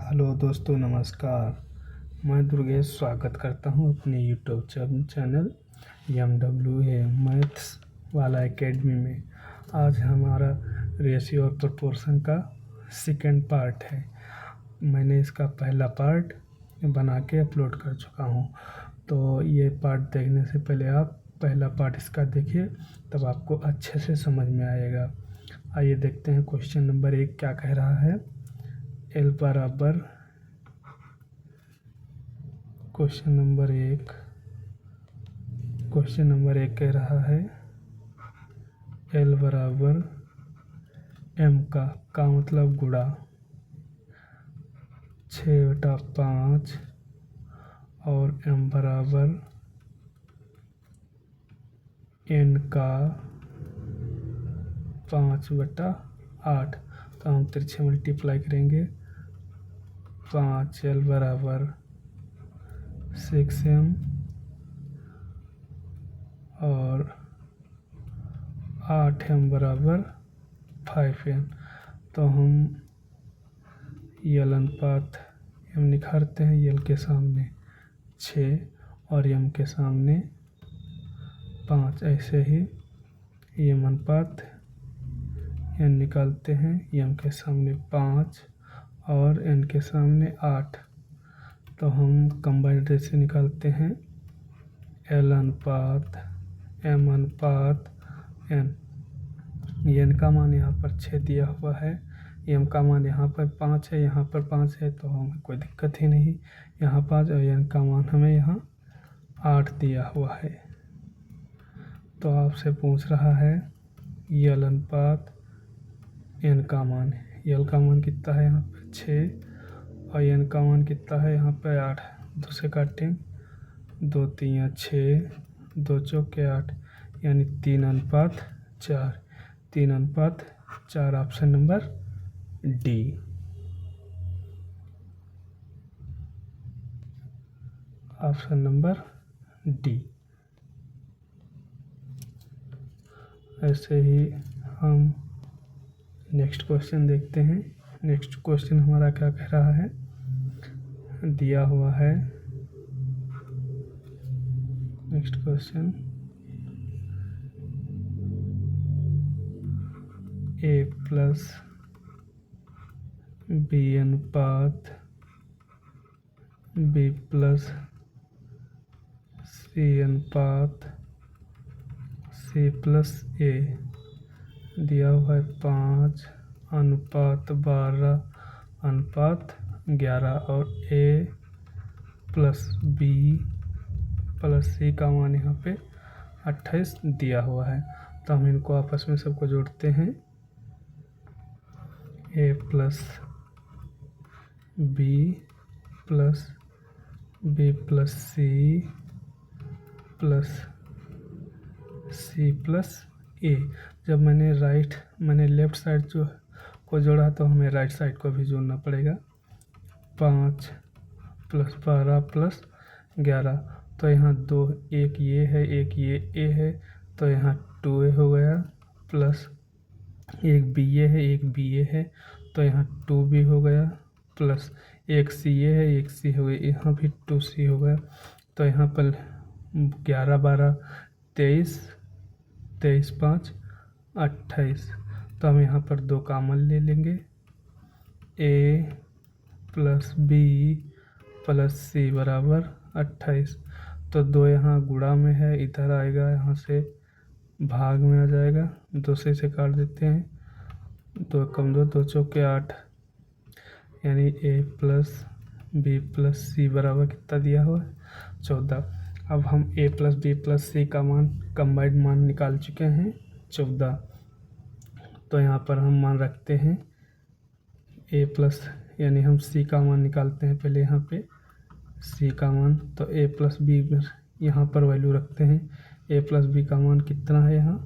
Hello दोस्तों, नमस्कार। मैं दुर्गेश स्वागत करता हूं अपने यूट्यूब चैनल MWA मैथ्स वाला एकेडमी में। आज हमारा रेशियो और प्रोपोर्शन का सेकेंड पार्ट है। मैंने इसका पहला पार्ट बना के अपलोड कर चुका हूं, तो ये पार्ट देखने से पहले आप पहला पार्ट इसका देखिए, तब आपको अच्छे से समझ में आएगा। आइए देखते हैं क्वेश्चन नंबर 1 क्या कह रहा है। एल बराबर क्वेश्चन नंबर एक कह रहा है एल बराबर एम का मतलब गुणा 6/5 और एम बराबर एन का 5/8। तो हम तिरछे मल्टीप्लाई करेंगे। 5 एल बराबर 6m और 8m बराबर 5m। तो हम यल अनुपात m निखारते हैं। यल के सामने 6 और m के सामने 5। ऐसे ही m अनुपात n निकालते हैं। m के सामने 5 और n के सामने 8। तो हम कंबाइंड रेशियो निकालते हैं। L अनुपात M अनुपात N। n का मान यहाँ पर 6 दिया हुआ है, m का मान यहाँ पर 5 है, यहाँ पर 5 है, तो हमें कोई दिक्कत ही नहीं। यहाँ 5 और n का मान हमें यहाँ 8 दिया हुआ है। तो आपसे पूछ रहा है L अनुपात n का मान। L का मान कितना है यहाँ पर 6 और n का मान कितना है यहाँ पर 8। 2 से काटेंगे, 2 3 6, 2 चौके 8, यानी 3:4। 3:4, option number D. Option number D. ऐसे ही हम नेक्स्ट क्वेश्चन देखते हैं। नेक्स्ट क्वेश्चन हमारा क्या कह रहा है, दिया हुआ है। Next question a plus b अनुपात b प्लस c अनुपात c प्लस a दिया हुआ है। 5:12:11 और a plus b plus c का मान यहाँ पे 28 दिया हुआ है। तो हम इनको आपस में सबको जोड़ते हैं। a plus b plus b plus c plus c plus a। जब मैंने लेफ्ट साइड को जोड़ा, तो हमें राइट साइड को भी जोड़ना पड़ेगा। 5 + 12 + 11, तो यहाँ 2, एक ये है, एक ये a है, तो यहाँ 2a हो गया, प्लस एक ba है, एक ba है, तो यहाँ 2b हो गया, प्लस एक ca है, एक c हो गया, यहाँ भी 2c हो गया। तो यहाँ पर 11 12 23, 23 5 28। तो हम यहाँ पर 2 कॉमन ले लेंगे। a plus b plus c बराबर 28। तो 2 यहाँ गुणा में है, इधर आएगा, यहाँ से भाग में आ जाएगा। 2 से इसे काट देते हैं। 2 कम 2, 2 चौके 8, यानी a plus b plus c बराबर कितना दिया हुआ है 14। अब हम a plus b plus c का मान कंबाइंड मान निकाल चुके हैं 14। तो यहाँ पर हम मान रखते हैं a प्लस, यानी हम c का मान निकालते हैं पहले यहाँ पे c का मान। तो a प्लस b यहाँ पर वैल्यू रखते हैं। a प्लस b का मान कितना है यहाँ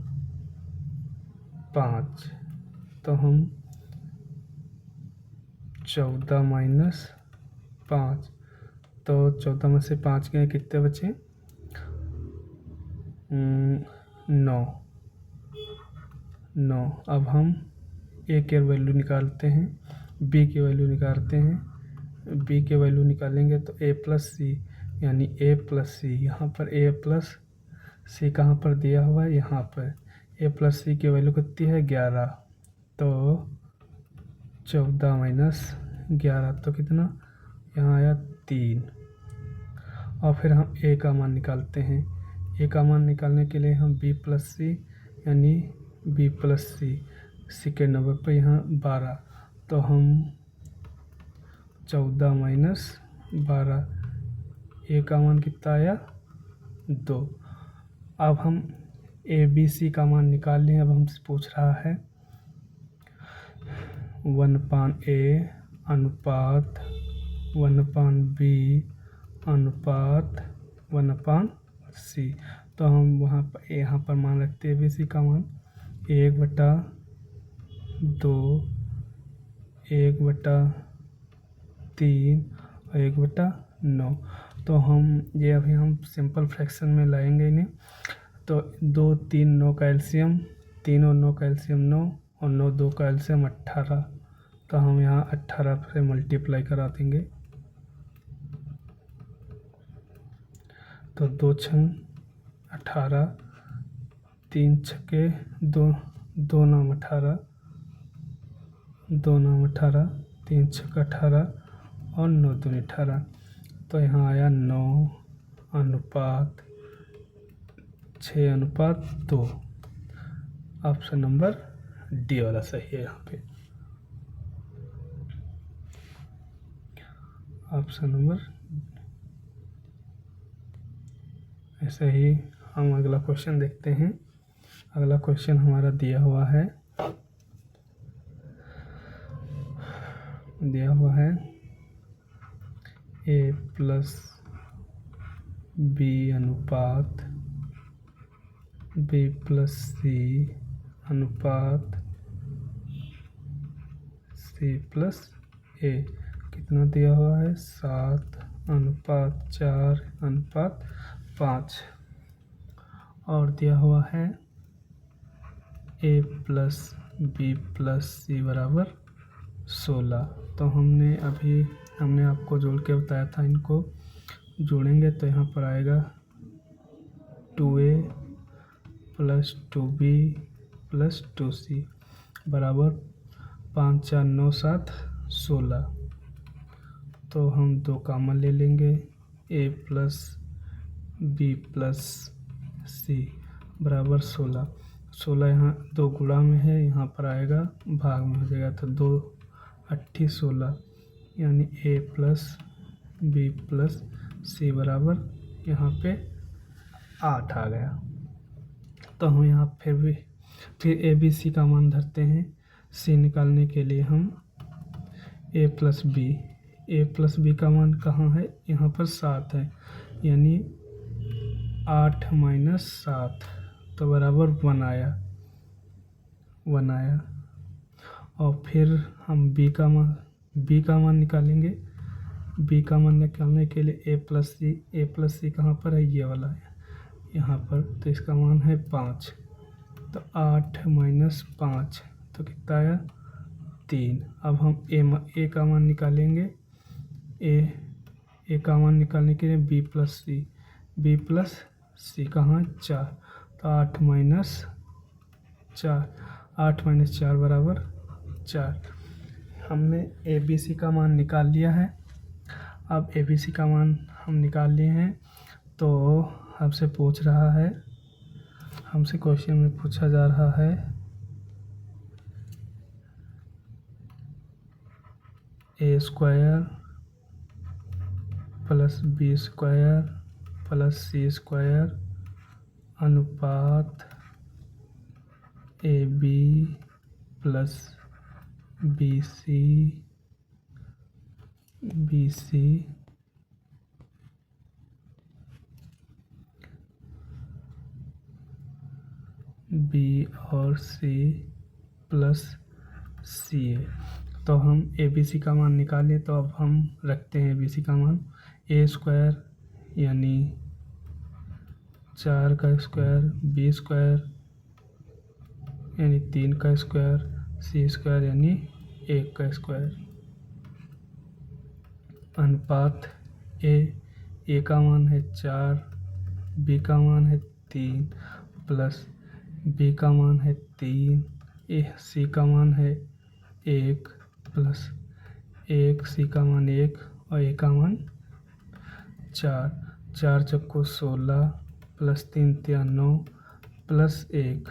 5। तो हम 14 माइनस 5, तो 14 में से 5 गए, कितने बचे 9। अब हम a की वैल्यू निकालते हैं, b की वैल्यू निकालते हैं। बी के वैल्यू निकालेंगे तो ए प्लस सी, यानी ए प्लस सी। यहाँ पर ए प्लस सी कहाँ पर दिया हुआ है, यहाँ पर। ए प्लस सी की वैल्यू कितनी है, 11। तो 14 माइनस 11 तो कितना, यहाँ आया 3। और फिर हम ए का मान निकालते हैं। ए का मान निकालने के लिए हम बी प्लस सी, यानी बी प्लस सी, सी के नंबर पर यहाँ 12, तो हम 14 माइनस 12, ए का मान कितना आया, 2। अब हम ए बी सी का मान निकाल लें। अब हमसे पूछ रहा है 1/a अनुपात 1/b अनुपात 1/c। तो हम वहाँ पर यहाँ पर मान रखते हैं बी सी का मान 1/2, 1/3 और 1/9। तो हम ये अभी हम सिंपल फ्रैक्शन में लाएंगे इन्हें। तो 2 3 9 का एलसीएम, 3 और 9 का एलसीएम 9, और 9 2 का एलसीएम 18। तो हम यहाँ 18 से मल्टीप्लाई करा देंगे। तो 2 छंग 18, 3 छक्के 2, 2 नाम 18, 2 नाम 18, 3 छक्के 18 और 9 दूनी 18। तो यहाँ आया 9/6/2। ऑप्शन नंबर डी वाला सही है। यहाँ पे ऑप्शन नंबर। ऐसे ही हम अगला क्वेश्चन देखते हैं। अगला क्वेश्चन हमारा दिया हुआ है ए प्लस बी अनुपात बी प्लस सी अनुपात सी प्लस ए। कितना दिया हुआ है, 7/4/5। और दिया हुआ है ए प्लस बी प्लस सी बराबर 16। तो हमने आपको जोड़ के बताया था, इनको जोड़ेंगे तो यहाँ पर आएगा 2a plus 2b plus 2c बराबर 5 4 9 7 16। तो हम 2 कॉमन ले लेंगे, a प्लस बी प्लस सी बराबर 16। 16 यहाँ 2 गुणा में है, यहाँ पर आएगा भाग में हो जाएगा। तो 2 8 16, यानी a प्लस बी प्लस सी बराबर यहाँ पे 8 आ गया। तो हम यहाँ फिर ए बी सी का मान धरते हैं। सी निकालने के लिए हम ए प्लस बी का मान कहाँ है, यहाँ पर 7 है, यानी 8 माइनस 7 तो बराबर 1 आया। और फिर हम बी का मान निकालेंगे। बी का मान निकालने के लिए ए प्लस सी कहाँ पर है, ये वाला है यहाँ पर। तो इसका मान है 5। तो 8 माइनस 5 तो कितना आया, 3। अब हम ए का मान निकालेंगे। ए का मान निकालने के लिए बी प्लस सी कहाँ है, 4। तो 8 माइनस 4 बराबर 4। हमने ए बी सी का मान निकाल लिया है। अब ए बी सी का मान हम निकाल लिए हैं। तो हमसे क्वेश्चन में पूछा जा रहा है A square plus B square plus C square अनुपात A B plus B C B और सी प्लस सी ए। तो हम ए बी सी का मान निकालें। तो अब हम रखते हैं ए बी सी का मान। ए स्क्वायर यानी 4 का स्क्वायर, बी स्क्वायर यानी 3 का स्क्वायर, सी स्क्वायर यानी 1 का स्क्वायर। अनुपात ए का मान है 4, बी का मान है 3 प्लस बी का मान है 3, सी का मान है 1 प्लस 1, सी का मान 1 और ए का मान 4। 4 चक्को 16 प्लस 3 तिया 9 प्लस 1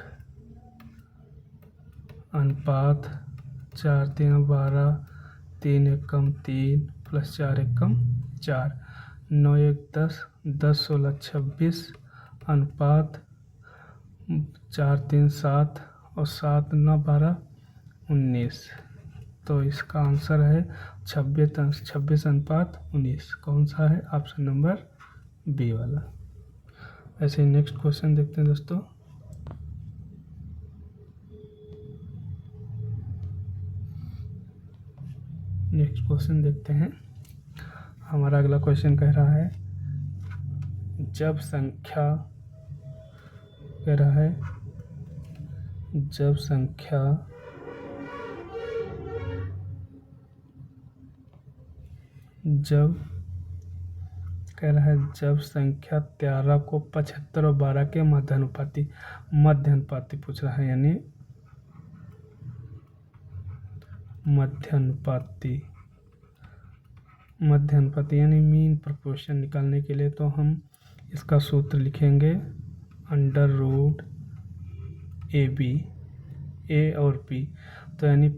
अनुपात 4 तिया 12, 3 एकम 3 प्लस 4 एकम 4, 9 1 10, 10 16 26 अनुपात 4 3 7 और 7 9 12 19। तो इसका आंसर है 26 अनुपात 19। कौन सा है? ऑप्शन नंबर बी वाला। ऐसे नेक्स्ट क्वेश्चन देखते हैं दोस्तों। नेक्स्ट क्वेश्चन देखते हैं। हमारा अगला क्वेश्चन कह रहा है जब संख्या कह रहा है जब संख्या जब कह रहा है जब संख्या 13 को 75 और 12 के मध्यानुपाती पूछ रहा है, यानी मध्यानुपाती यानी मीन प्रोपोर्शन निकालने के लिए तो हम इसका सूत्र लिखेंगे अंडर रूट ए बी, ए और बी, तो यानी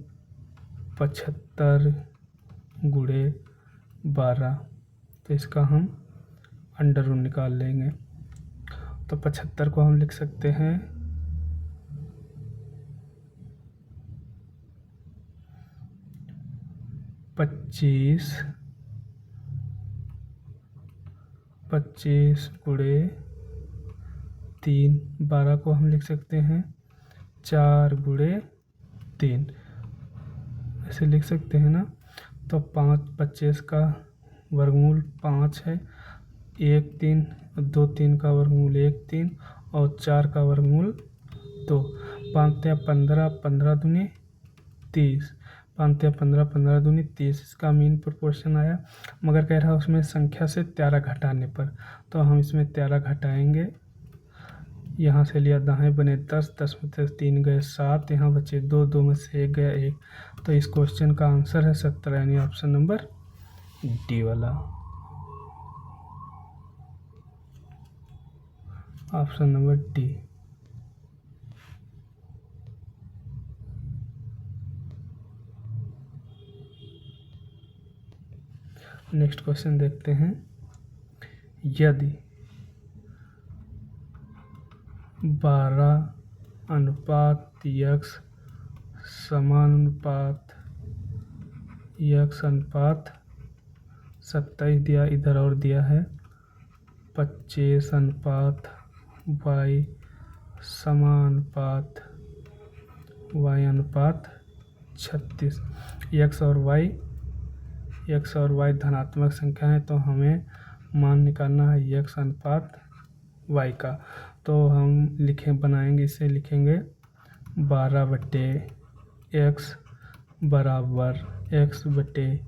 75 गुणे 12, तो इसका हम अंडर रूट निकाल लेंगे। तो 75 को हम लिख सकते हैं 25 गुणे 3, 12 को हम लिख सकते हैं 4 गुणे 3, ऐसे लिख सकते हैं ना। तो 25 का वर्गमूल 5 है, 1 3, 2 3 का वर्गमूल 1 3 और 4 का वर्गमूल 2। 5 या 15, 15 दूनी 30, 5 या 15, 15 दूनी 30। इसका मीन प्रोपोर्शन आया, मगर कह रहा है उसमें संख्या से 13 घटाने पर, तो हम इसमें 13 घटाएंगे। यहाँ से लिया दाएं बने 10, 10 में से 3 गए 7, यहाँ बचे 2, 2 में से 1 गया 1। तो इस क्वेश्चन का आंसर है 17, यानी ऑप्शन नंबर डी वाला। Option number D. Next question देखते हैं। यदि 12 अनुपात x समानुपात x अनुपात 27 दिया, इधर और दिया है 25 अनुपात y समानुपात y अनुपात 36। x और y धनात्मक संख्या है, तो हमें मान निकालना है x अनुपात y का। तो हम बनाएंगे, इसे लिखेंगे 12 बटे x बराबर x बटे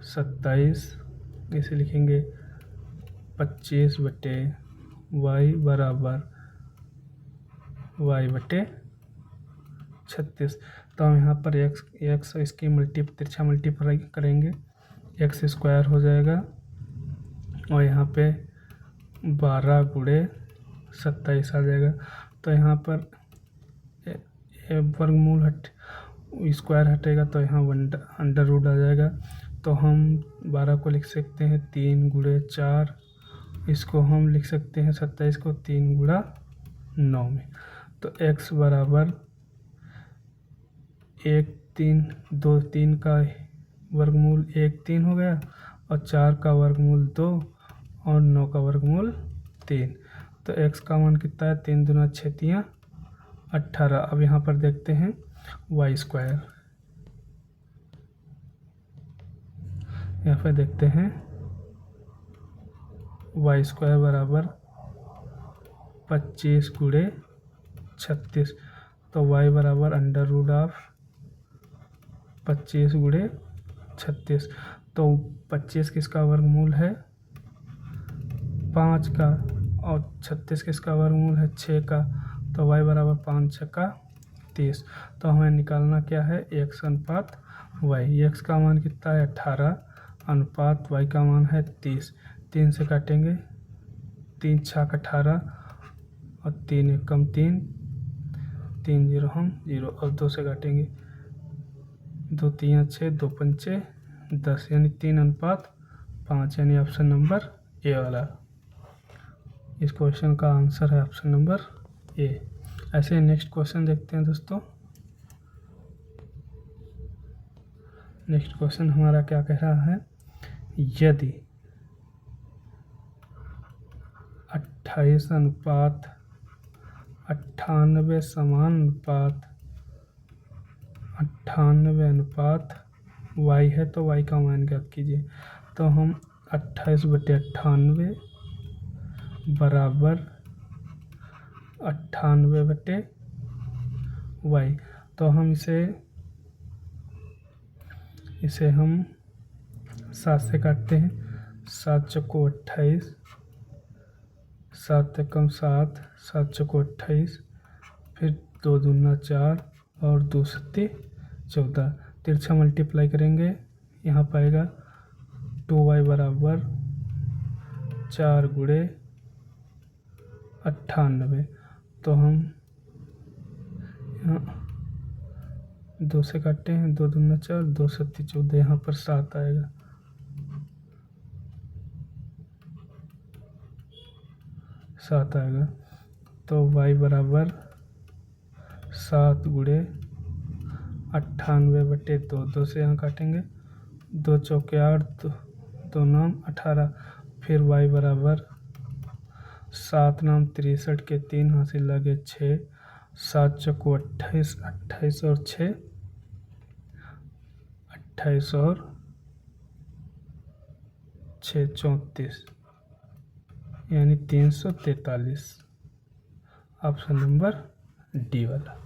27, इसे लिखेंगे 25 बटे y बराबर y बटे 36। तो हम यहाँ पर x इसकी तिरछा मल्टीप्लाई करेंगे, x स्क्वायर हो जाएगा और यहाँ पे 12 गुणे 27 आ जाएगा। तो यहाँ पर वर्गमूल स्क्वायर हटेगा, तो यहाँ अंडर रूट आ जाएगा। तो हम 12 को लिख सकते हैं 3 गुणे 4, इसको हम लिख सकते हैं 27 को 3 गुणा 9 में। तो x बराबर 1 3, 2 3 का वर्गमूल 1 3 हो गया और 4 का वर्गमूल 2 और 9 का वर्गमूल 3। तो x का मान कितना है? 3 दूना 6 तिया 18। अब यहाँ पर देखते हैं y स्क्वायर, यहाँ पर देखते हैं y स्क्वायर बराबर 25 गुणे 36। तो y बराबर अंडर रूट ऑफ 25 गुणे 36। तो 25 किसका वर्गमूल है 5 का, और 36 किसका वर्गमूल है 6 का। तो y बराबर 5 छक्का 30। तो हमें निकालना क्या है x अनुपात y। x का मान कितना है 18 अनुपात y का मान है 30। 3 से काटेंगे, 3 छाक 18 और 3 एक कम 3, 3 जीरो हम 0, और 2 से काटेंगे, 2 3 6, 2 पंचे 10, यानी 3 अनुपात 5, यानी ऑप्शन नंबर ए वाला इस क्वेश्चन का आंसर है ऑप्शन नंबर ए। ऐसे नेक्स्ट क्वेश्चन देखते हैं दोस्तों। नेक्स्ट क्वेश्चन हमारा क्या कह रहा है, यदि 28 अनुपात 98 समान अनुपात 98 अनुपात y है तो y का मान ज्ञात कीजिए। तो हम 28/98 बराबर 98/y, तो हम इसे हम 7 से काटते हैं, 7 चौको 28, 7 एकम 7, 7 चौको 28, फिर 2 दूना 4 और 2 सत्ते 14, तिरछा मल्टीप्लाई करेंगे, यहाँ पाएगा 2y बराबर 4 गुणे 98। तो हम यहाँ 2 से काटते हैं, 2 दूना 4, 2 सत्ती 14, यहाँ पर 7 आएगा, 7 आएगा। तो y बराबर 7 गुणे 98/2, 2 से यहाँ काटेंगे, 2 चौके 8, 2 नाम 18, फिर y बराबर 7 नाम 63 के 3 हासिल लगे 6, 7 चौको 28, 28 और 6 28 और 6 34, यानी 343, ऑप्शन नंबर डी वाला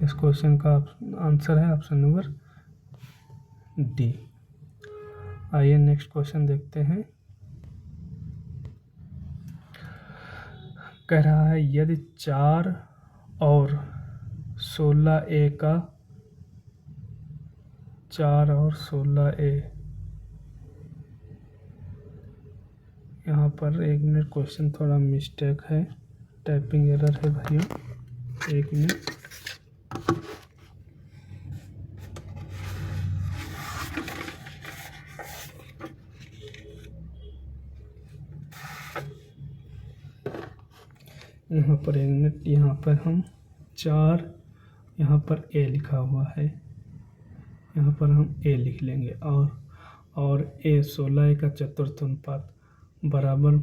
इस क्वेश्चन का आंसर है ऑप्शन नंबर डी। आइए नेक्स्ट क्वेश्चन देखते हैं। कह रहा है यदि 4 और 16a का 4 और 16a, यहाँ पर 1 मिनट, क्वेश्चन थोड़ा मिस्टेक है, टाइपिंग एरर है भाइयों, 1 मिनट। यहाँ पर 1 मिनट, यहाँ पर हम 4, यहाँ पर a लिखा हुआ है, यहाँ पर हम a लिख लेंगे, और a 16 का चतुर्थ अनुपात बराबर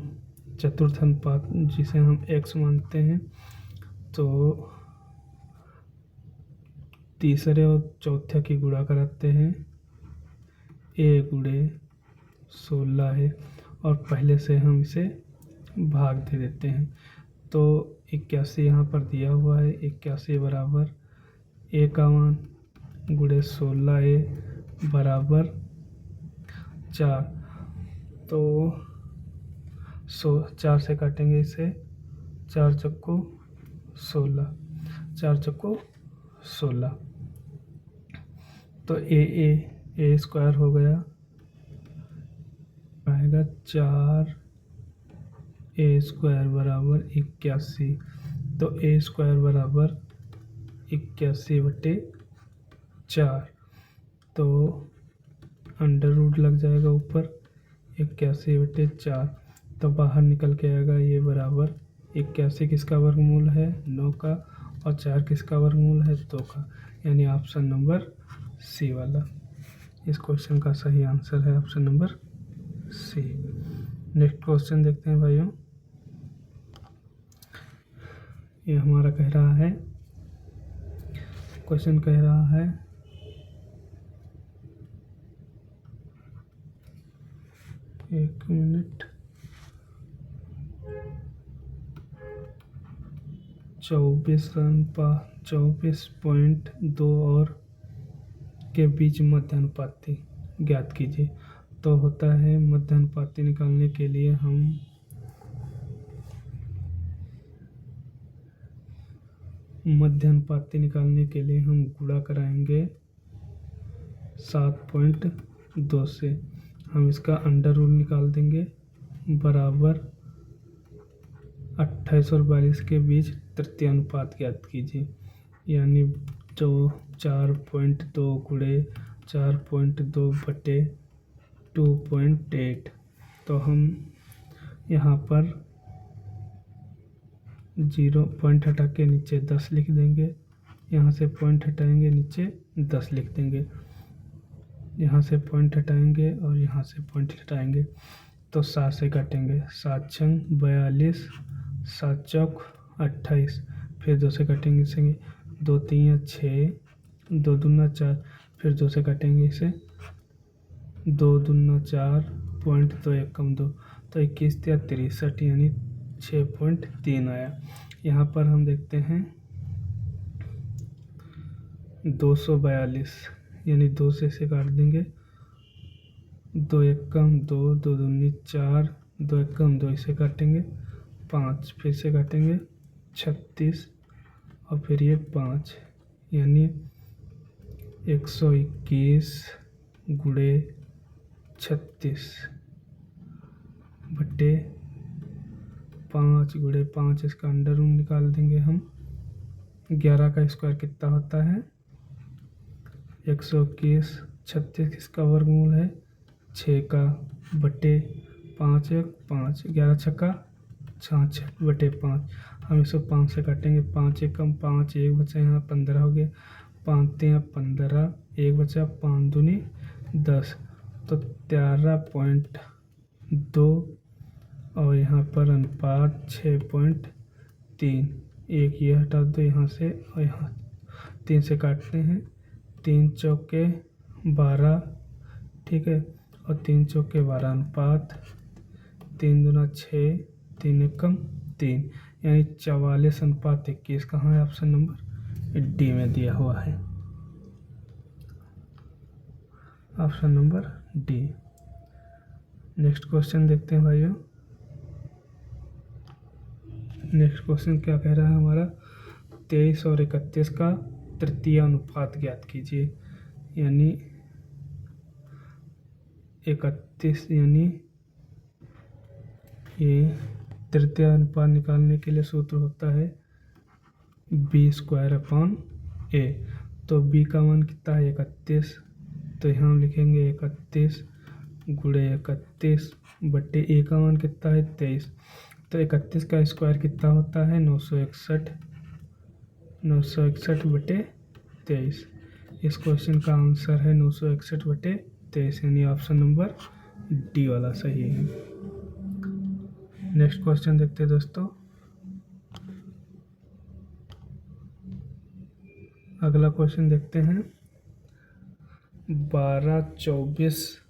चतुर्थ अनुपात जिसे हम x मानते हैं, तो तीसरे और चौथे की गुणा कराते हैं, a गुणे 16 है, और पहले से हम इसे भाग दे देते हैं। तो 81 यहाँ पर दिया हुआ है, 81 बराबर a का मान गुणे 16a बराबर 4, तो 4 से काटेंगे इसे, 4 चक्को 16, 4 चक्को 16, तो a स्क्वायर हो गया, आएगा 4 a स्क्वायर बराबर 81, तो a स्क्वायर बराबर 81/4, तो अंडर रूट लग जाएगा ऊपर 81/4, तो बाहर निकल के आएगा ये बराबर 81 किसका वर्गमूल है 9 का, और 4 किसका वर्गमूल है 2 का, यानी ऑप्शन नंबर सी वाला इस क्वेश्चन का सही आंसर है option number C. Next question देखते हैं भाइयों। ये हमारा कह रहा है, क्वेश्चन कह रहा है एक मिनट, 24.2 और के बीच मध्य अनुपात ज्ञात कीजिए। तो होता है मध्य अनुपाती निकालने के लिए हम गुणा कराएंगे 7.2 से। हम इसका अंडर रूट निकाल देंगे बराबर 28 और 42 के बीच तृतीय अनुपात ज्ञात कीजिए। यानी जो 4.2 गुणे 4.2 बटे 2.8। तो हम यहाँ पर 0 पॉइंट हटा के नीचे 10 लिख देंगे, यहाँ से पॉइंट हटाएंगे नीचे 10 लिख देंगे, यहाँ से पॉइंट हटाएंगे और यहाँ से पॉइंट हटाएंगे तो 7 से काटेंगे। 7 छंग 42, 7 चौक 28, फिर 2 से काटेंगे इसे, 2 3 6, 2 दूना 4, फिर 2 से काटेंगे इसे, 2 दूना 4, पॉइंट 2 1 कम 2, तो 21 या 63 यानी 6.3 आया। यहाँ पर हम देखते हैं 242 यानी 2 से इसे काट देंगे, 2 1 कम 2, 2 दूनी 4, 2 1 कम 2, इसे काटेंगे 5, फिर से काटेंगे 36 और फिर ये 5 यानी 121 गुणे 36 बटे 5 गुणे 5, इसका अंडर रूट निकाल देंगे हम। 11 का स्क्वायर कितना होता है 121, 36 किसका वर्गमूल है 6 का, बटे 5 1 5, 11 छक्का 66 बटे 5। हम इसको 5 से काटेंगे, 5 1 कम 5, 1 बचा, यहाँ 15 हो गया, 5 3 15, 1 बचा, 5 दूनी 10, तो 13.2 और यहाँ पर अनुपात 6.3। एक ये हटा दो यहाँ से और यहाँ 3 से काटते हैं, 3 चौके 12, ठीक है, और 3 चौके 12 अनुपात 3 दूना 6, 3 एकम 3 यानी 44:21। कहाँ है ऑप्शन नंबर डी में दिया हुआ है, option number D. Next question देखते हैं भाइयों। नेक्स्ट क्वेश्चन क्या कह रहा है हमारा, 23 और 31 का तृतीय अनुपात ज्ञात कीजिए। यानी 31 यानी ये तृतीय अनुपात निकालने के लिए सूत्र होता है b²/a। तो b का मान कितना है 31, तो यहाँ लिखेंगे 31 गुणे 31 बटे a का मान कितना है 23। तो 31 का स्क्वायर कितना होता है 961 बटे 23। इस क्वेश्चन का आंसर है 961 बटे 23 यानी ऑप्शन नंबर डी वाला सही है। नेक्स्ट क्वेश्चन देखते हैं दोस्तों। अगला क्वेश्चन देखते हैं, 12 24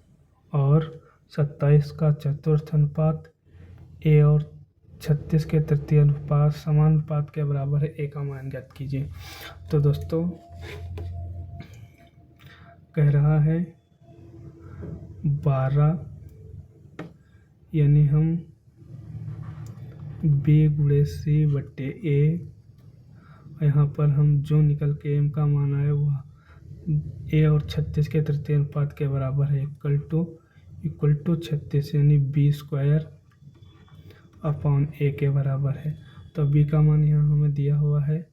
और 27 का चतुर्थ अनुपात a और 36 के तृतीय अनुपात समान अनुपात के बराबर है, a का मान ज्ञात कीजिए। तो दोस्तों कह रहा है 12 यानी हम b गुणे c बटे a, यहाँ पर हम जो निकल के m का मान आया वह a और 36 के तृतीय अनुपात के बराबर है, इक्वल टू 36 यानी b² अपॉन a के बराबर है। तो b का मान यहाँ हमें दिया हुआ है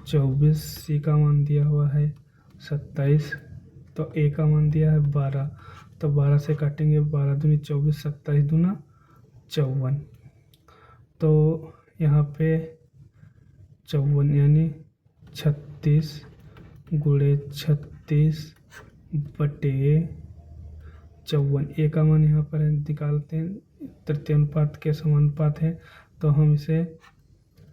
24, c का मान दिया हुआ है 27, तो a का मान दिया है 12, तो 12 से काटेंगे, 12 दूनी 24, 27 दूना 54, तो यहाँ पे 54 यानी 36 गुणे 36 बटे 54। a का मान यहाँ पर निकालते हैं, तृतीय अनुपात के समानुपात है, तो हम इसे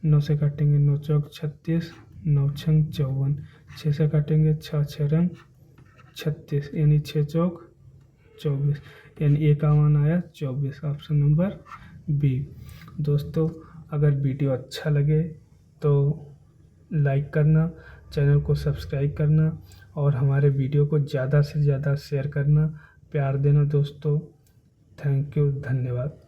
9 से काटेंगे, 9 चौक 36, 9 छंग 54, 6 से काटेंगे, 6 6 रंग 36 यानी 6 चौक 24 यानी a का मान आया 24, ऑप्शन नंबर बी। दोस्तों अगर वीडियो अच्छा लगे तो लाइक करना, चैनल को सब्सक्राइब करना और हमारे वीडियो को ज़्यादा से ज़्यादा शेयर करना प्यार देना दोस्तों। थैंक यू, धन्यवाद।